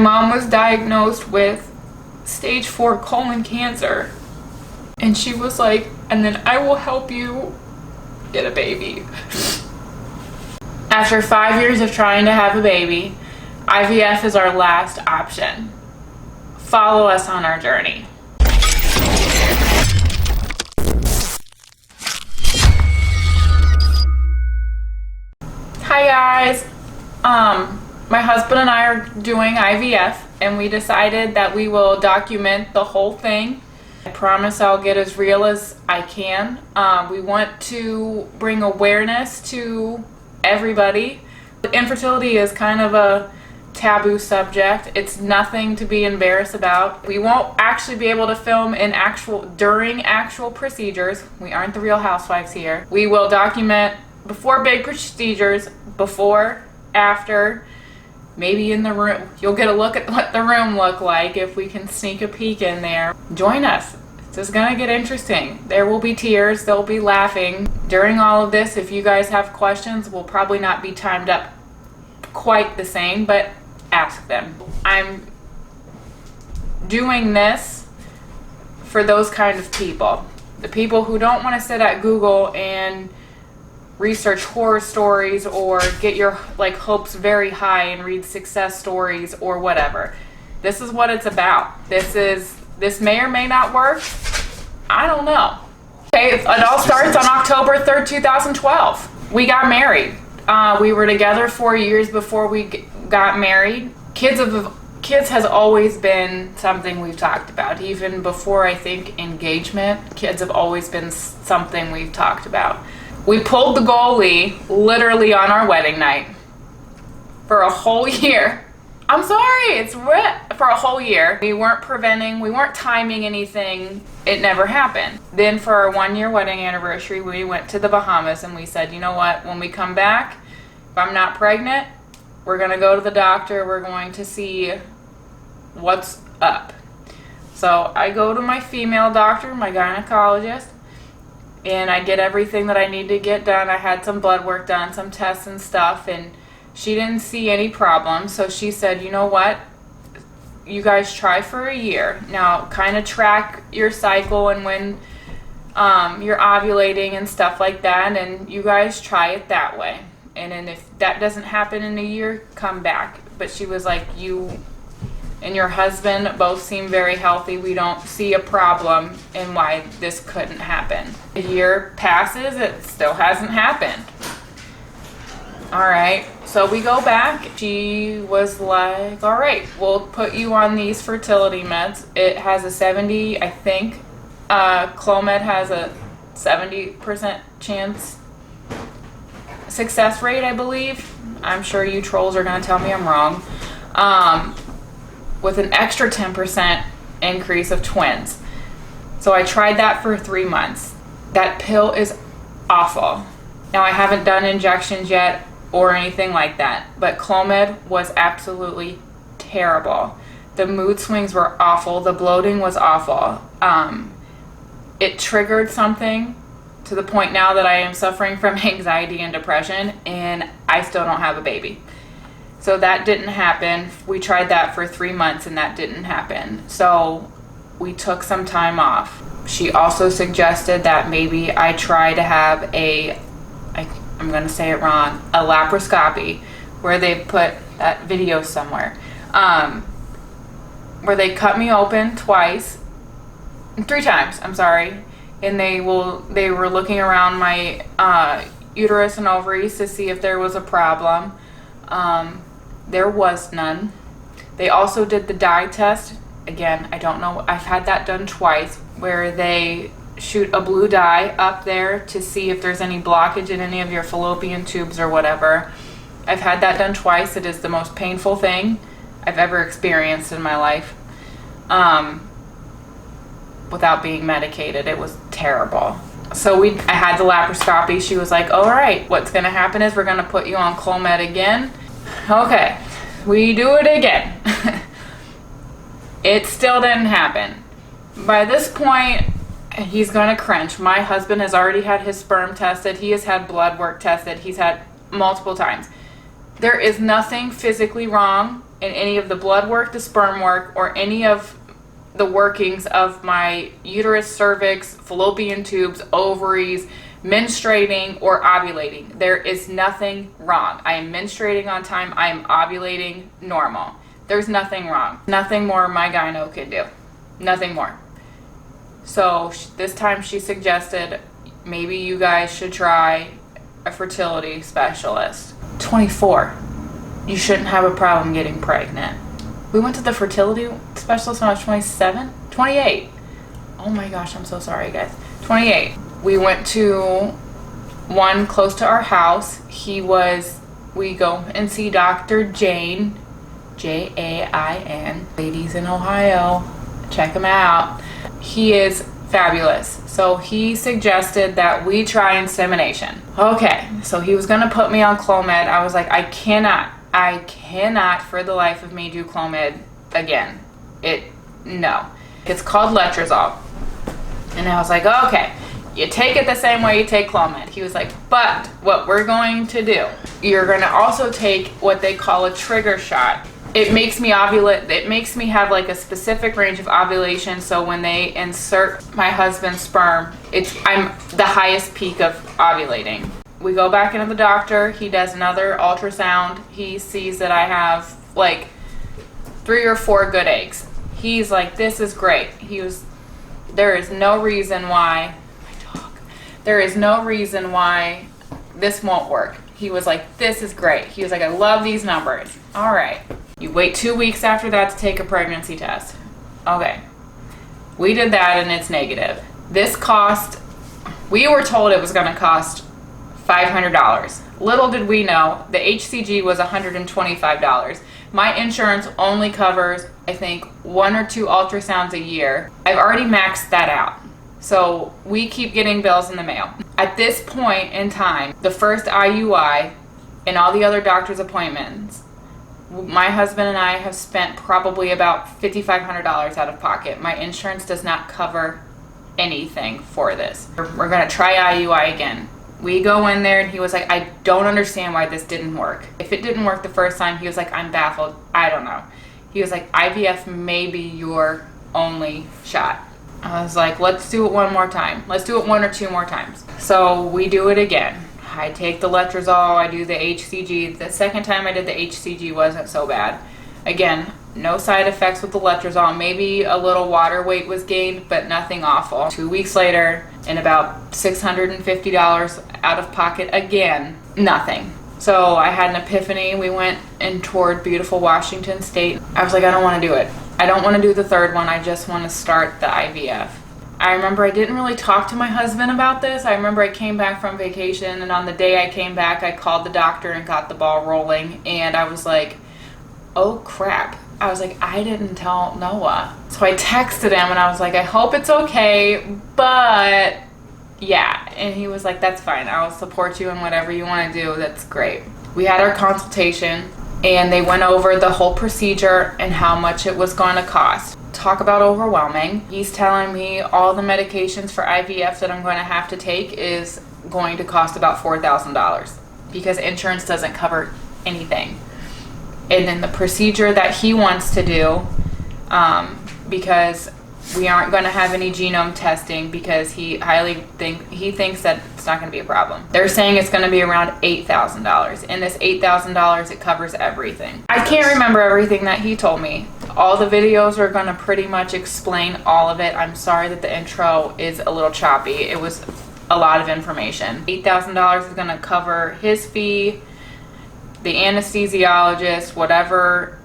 My mom was diagnosed with stage 4 colon cancer. And she was like, and then I will help you get a baby. After 5 years of trying to have a baby, IVF is our last option. Follow us on our journey. Hi guys. My husband and I are doing IVF, and we decided that we will document the whole thing. I promise I'll get as real as I can. We want to bring awareness to everybody. Infertility is kind of a taboo subject. It's nothing to be embarrassed about. We won't actually be able to film during actual procedures. We aren't the Real Housewives here. We will document before big procedures, before, after, maybe in the room. You'll get a look at what the room looked like if we can sneak a peek in there. Join us. It's gonna get interesting. There will be tears, there'll be laughing. During all of this, if you guys have questions, we'll probably not be timed up quite the same, but ask them. I'm doing this for those kind of people. The people who don't want to sit at Google and research horror stories or get your hopes very high and read success stories or whatever. This is what it's about. This may or may not work. I don't know. Okay, it all starts on October 3rd, 2012. We got married. We were together 4 years before we got married. Kids has always been something we've talked about. Even before, I think, engagement, kids have always been something we've talked about. We pulled the goalie literally on our wedding night for a whole year. I'm sorry, it's for a whole year. We weren't timing anything. It never happened. Then for our 1-year wedding anniversary, we went to the Bahamas and we said, you know what, when we come back, if I'm not pregnant, we're gonna go to the doctor, we're going to see what's up. So I go to my female doctor, my gynecologist, and I get everything that I need to get done. I had some blood work done, some tests and stuff, and she didn't see any problems. So she said, you know what, you guys try for a year. Now kind of track your cycle and when you're ovulating and stuff like that, and you guys try it that way. And then if that doesn't happen in a year, come back. But she was like, you and your husband both seem very healthy. We don't see a problem in why this couldn't happen. A year passes, it still hasn't happened. All right, so we go back. She was like, all right, we'll put you on these fertility meds. It has a 70, I think, Clomid has a 70% chance success rate, I believe. I'm sure you trolls are gonna tell me I'm wrong. With an extra 10% increase of twins. So I tried that for 3 months. That pill is awful. Now I haven't done injections yet or anything like that, but Clomid was absolutely terrible. The mood swings were awful. The bloating was awful. It triggered something to the point now that I am suffering from anxiety and depression, and I still don't have a baby. So that didn't happen. We tried that for 3 months and that didn't happen. So we took some time off. She also suggested that maybe I try to have I'm gonna say it wrong, a laparoscopy, where they put that video somewhere, where they cut me open 3 times, I'm sorry. And they were looking around my uterus and ovaries to see if there was a problem. There was none. They also did the dye test. Again, I don't know. I've had that done twice, where they shoot a blue dye up there to see if there's any blockage in any of your fallopian tubes or whatever. I've had that done twice. It is the most painful thing I've ever experienced in my life. Without being medicated. It was terrible. So I had the laparoscopy. She was like, all right, what's gonna happen is we're gonna put you on Clomid again. Okay, we do it again. It still didn't happen. By this point, he's gonna cringe. My husband has already had his sperm tested. He has had blood work tested. He's had multiple times. There is nothing physically wrong in any of the blood work, the sperm work, or any of the workings of my uterus, cervix, fallopian tubes, ovaries, menstruating, or ovulating. There is nothing wrong. I am menstruating on time. I am ovulating normal. There's nothing wrong. Nothing more my gyno can do. Nothing more. So this time she suggested maybe you guys should try a fertility specialist. 24. You shouldn't have a problem getting pregnant. We went to the fertility specialist when I was 27, 28. Oh my gosh, I'm so sorry, guys. 28. We went to one close to our house. We go and see Dr. Jane, Jain. Ladies in Ohio, check him out. He is fabulous. So he suggested that we try insemination. Okay, so he was gonna put me on Clomid. I was like, I cannot for the life of me do Clomid again. No. It's called letrozole. And I was like, okay, you take it the same way you take Clomid. He was like, but what we're going to do, you're going to also take what they call a trigger shot. It makes me ovulate. It makes me have like a specific range of ovulation. So when they insert my husband's sperm, I'm the highest peak of ovulating. We go back into the doctor. He does another ultrasound. He sees that I have like 3 or 4 good eggs. He's like, this is great. There is no reason why, there is no reason why this won't work. He was like, this is great. He was like, I love these numbers. All right. You wait 2 weeks after that to take a pregnancy test. Okay. We did that and it's negative. We were told it was going to cost $500. Little did we know, the HCG was $125. My insurance only covers, I think, 1 or 2 ultrasounds a year. I've already maxed that out. So we keep getting bills in the mail. At this point in time, the first IUI and all the other doctor's appointments, my husband and I have spent probably about $5,500 out of pocket. My insurance does not cover anything for this. We're going to try IUI again. We go in there and he was like, I don't understand why this didn't work. If it didn't work the first time, he was like, I'm baffled. I don't know. He was like, IVF may be your only shot. I was like, let's do it one more time. Let's do it 1 or 2 more times. So we do it again. I take the letrozole, I do the HCG. The second time I did the HCG wasn't so bad. Again, no side effects with the letrozole. Maybe a little water weight was gained, but nothing awful. 2 weeks later, and about $650 out of pocket again, nothing. So I had an epiphany. We went and toured beautiful Washington State. I was like, I don't want to do it. I don't want to do the third one. I just want to start the IVF. I remember I didn't really talk to my husband about this. I remember I came back from vacation, and on the day I came back, I called the doctor and got the ball rolling, and I was like, oh crap. I was like, I didn't tell Noah. So I texted him and I was like, I hope it's okay, but yeah. And he was like, that's fine. I'll support you in whatever you want to do. That's great. We had our consultation and they went over the whole procedure and how much it was going to cost. Talk about overwhelming. He's telling me all the medications for IVF that I'm going to have to take is going to cost about $4,000 because insurance doesn't cover anything. And then the procedure that he wants to do, because we aren't going to have any genome testing because he thinks that it's not going to be a problem. They're saying it's going to be around $8,000. And this $8,000, it covers everything. I can't remember everything that he told me. All the videos are going to pretty much explain all of it. I'm sorry that the intro is a little choppy. It was a lot of information. $8,000 is going to cover his fee, the anesthesiologist, whatever,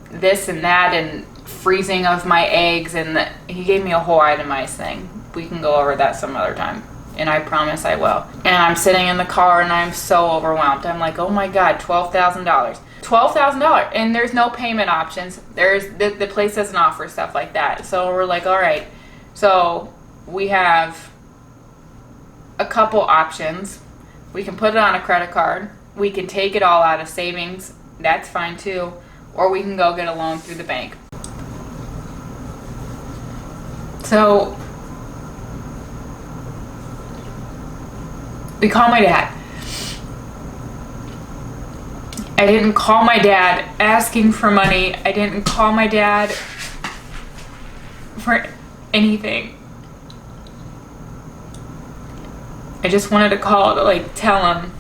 this and that, and freezing of my eggs, and he gave me a whole itemized thing. We can go over that some other time, and I promise I will. And I'm sitting in the car and I'm so overwhelmed. I'm like, oh my God, $12,000. $12,000, and there's no payment options. The place doesn't offer stuff like that. So we're like, all right. So we have a couple options. We can put it on a credit card. We can take it all out of savings. That's fine too. Or we can go get a loan through the bank. So we call my dad. I didn't call my dad asking for money. I didn't call my dad for anything. I just wanted to call to like tell him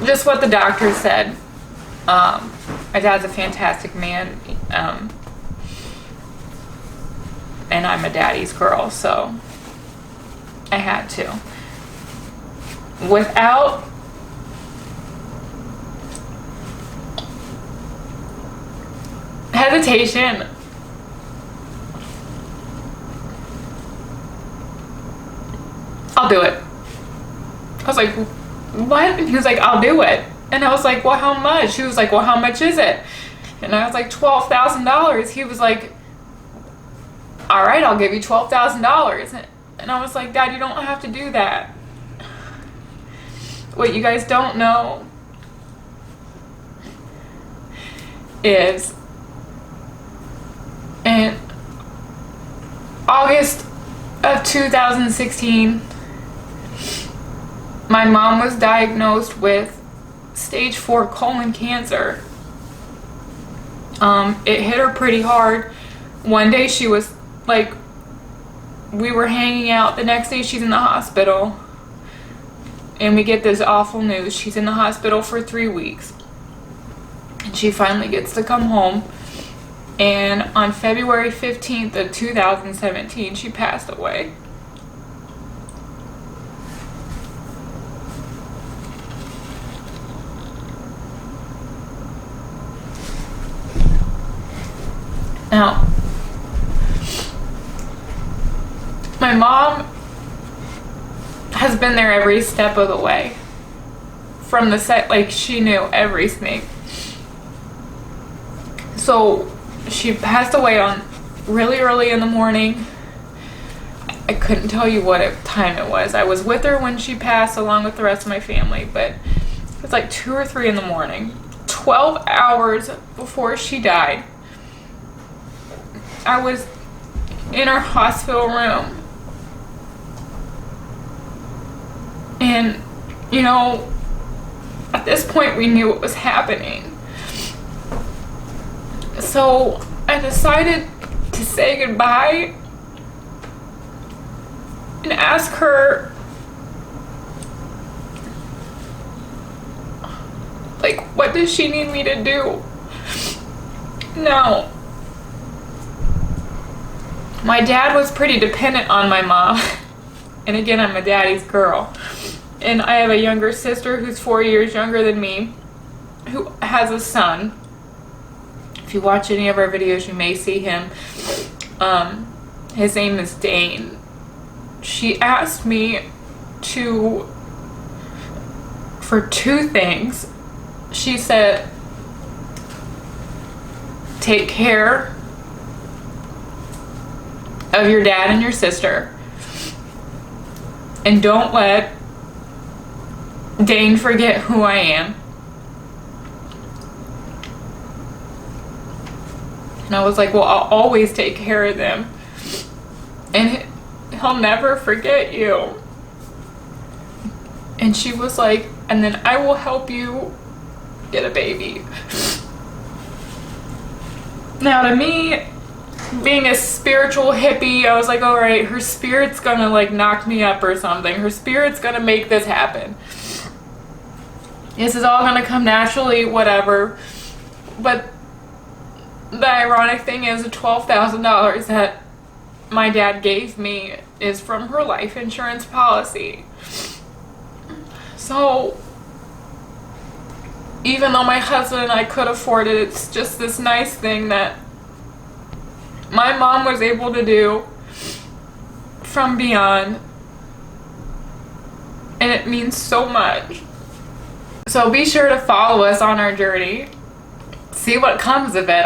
just what the doctor said. My dad's a fantastic man, and I'm a daddy's girl, so I had to. Without hesitation, I'll do it. I was like, what? And he was like, I'll do it. And I was like, well, how much? He was like, well, how much is it? And I was like, $12,000. He was like, all right, I'll give you $12,000. And I was like, Dad, you don't have to do that. What you guys don't know is in August of 2016, my mom was diagnosed with stage 4 colon cancer. It hit her pretty hard. One day she was like, we were hanging out. The next day she's in the hospital. And we get this awful news. She's in the hospital for 3 weeks. And she finally gets to come home. And on February 15th of 2017, she passed away. Now, my mom has been there every step of the way. From the set, like, she knew everything. So she passed away on really early in the morning. I couldn't tell you what time it was. I was with her when she passed along with the rest of my family, but it was like 2 or 3 in the morning. 12 hours before she died, I was in her hospital room. And, you know, at this point we knew what was happening. So I decided to say goodbye and ask her, like, what does she need me to do? Now, my dad was pretty dependent on my mom. And again, I'm a daddy's girl. And I have a younger sister who's 4 years younger than me, who has a son. If you watch any of our videos, you may see him. His name is Dane. She asked me for 2 things. She said, take care of your dad and your sister, and don't let Dane forget who I am. And I was like, well, I'll always take care of them, and he'll never forget you. And she was like, and then I will help you get a baby. Now, to me, being a spiritual hippie, I was like, all right, her spirit's gonna like knock me up or something. Her spirit's gonna make this happen. This is all gonna come naturally, whatever. But the ironic thing is the $12,000 that my dad gave me is from her life insurance policy. So even though my husband and I could afford it, it's just this nice thing that my mom was able to do from beyond, and it means so much. So be sure to follow us on our journey. See what comes of it.